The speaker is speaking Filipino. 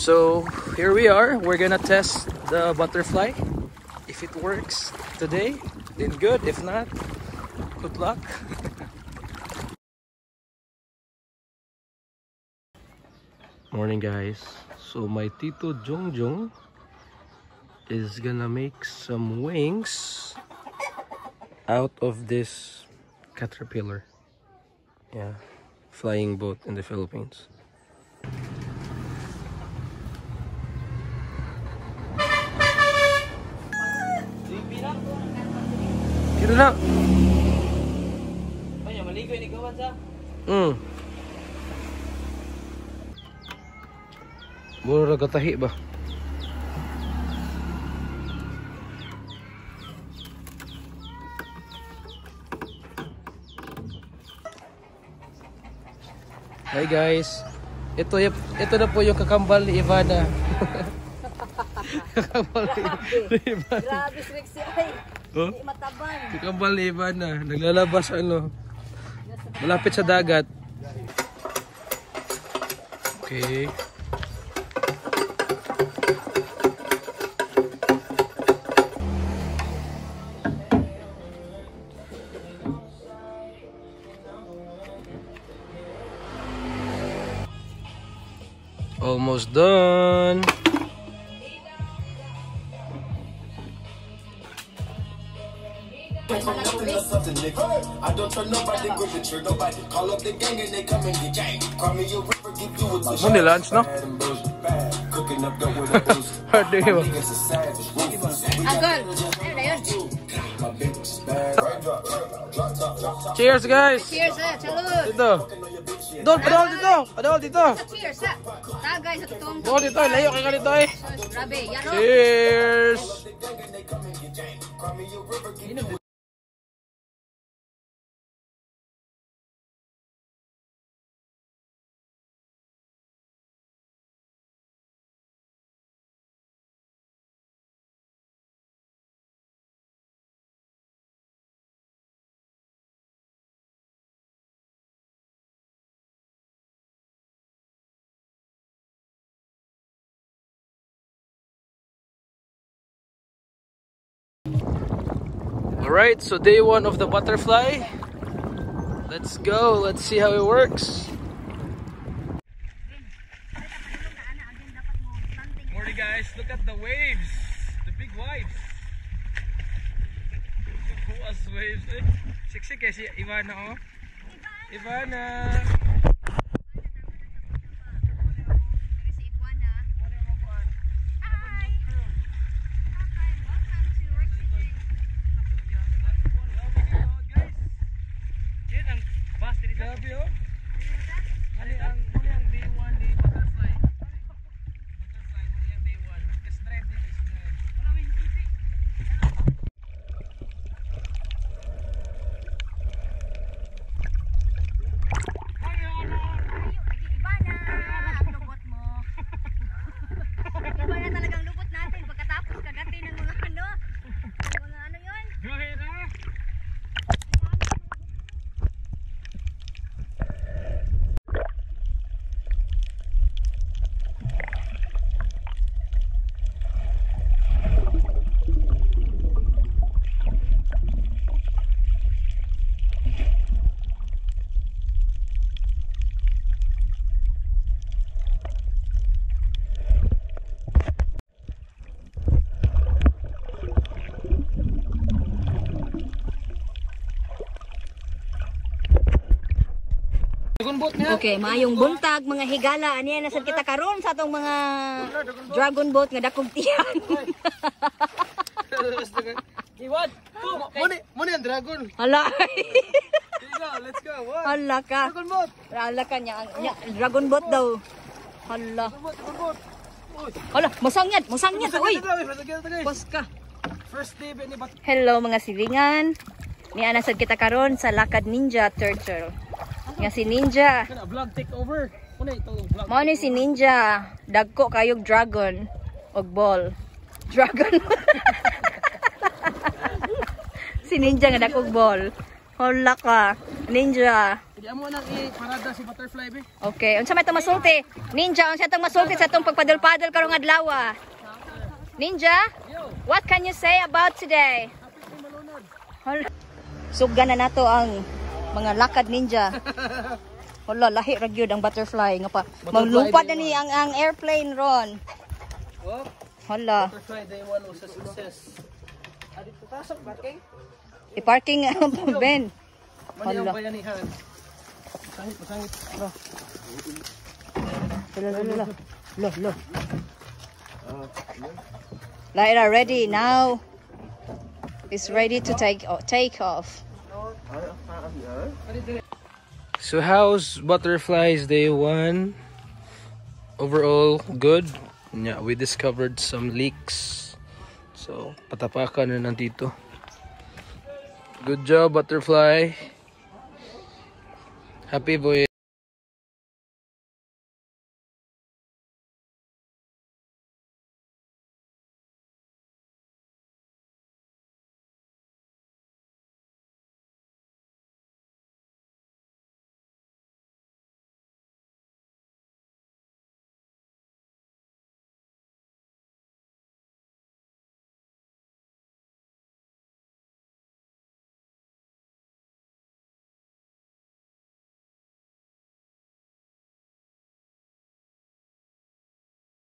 So here we are. We're gonna test the butterfly. If it works today, then good. If not, good luck. Morning guys. So my Tito Jongjong is gonna make some wings out of this caterpillar. Yeah, flying boat in the Philippines. Kira na. Ay, maligo ni gawan sa. Mura katahi ba? Hi guys. Ito na po yung kakambal ni Ivana. Kakambal ni Ivana. Grabe sexy ay. Oh? Mataban. Kakambal ni Ivana. Naglalabas ano. Malapit sa dagat. Okay. Almost done. I don't trust nobody, grip the trigger, nobody call up the gang and they come and get gang. Call me your ripper, give you a touch. Money lunch, no? Cooking up dope with a boost. Hard to hear. Agad. Ayun na yun. Cheers guys. Cheers ha. Salud. Dito. Padol dito. Padol dito. Cheers ha. Tagay sa totoong. Padol dito. Layo kay ganito eh. Grabe. Yan o. Cheers. Alright, so day one of the butterfly. Let's go, let's see how it works. Morning guys, look at the waves. The big waves. The coolest waves. Siksik eh si Ivana oh. Ivana. Grabe oh. Ano yung day 1 ni butterfly? Butterfly, ano yung day 1? It's dread, it's dread. Wala may hindi. Ivana, ang lubot mo. Ivana talagang lubot natin pagkatapos kagatin ng mga ano. Mga ano yun? Gawin ha? Okay, mayong buntag mga higala aniya nasad kita karon sa atong mga dragon boat nga dakog tiyan. Iwan, muna yung dragon. Hala. Let's go. What? Hala ka. Dragon boat. Hala ka niya, dragon boat daw. Hala. Dragon boat. Hala, musangyat uy. Pos ka. First day ni bat. Hello mga silingan. Niya nasad kita karon sa Lakad Ninja Turtle. Nga si Ninja. Vlog take over. Muna ito vlog. Mao ni si Ninja, dagko kayog dragon og ball. Dragon. Si Ninja nga dakog ball. Hala ka, Ninja. Di amo nang i-parada si butterfly be. Okay, unsa may itong masulti? Ninja, unsa itong masulti sa itong pagpadol-padol karong adlaw? Ninja, what can you say about today? Sugan na nato ang mga lakad ninja. Wala, lahi ra gyud ang butterfly nga pa. Maglupad na ni ang airplane ron. Oh, Hala, butterfly day 1 was a success. Adi ko pasok parking. i-parking Ben. Mali ang Hala. bayanihan. Masangit. Lo. Lyra ready now. Is ready to take off. So how's butterflies day 1? Overall good. Yeah, we discovered some leaks. So patapakan na nandito. Good job butterfly. Happy boy.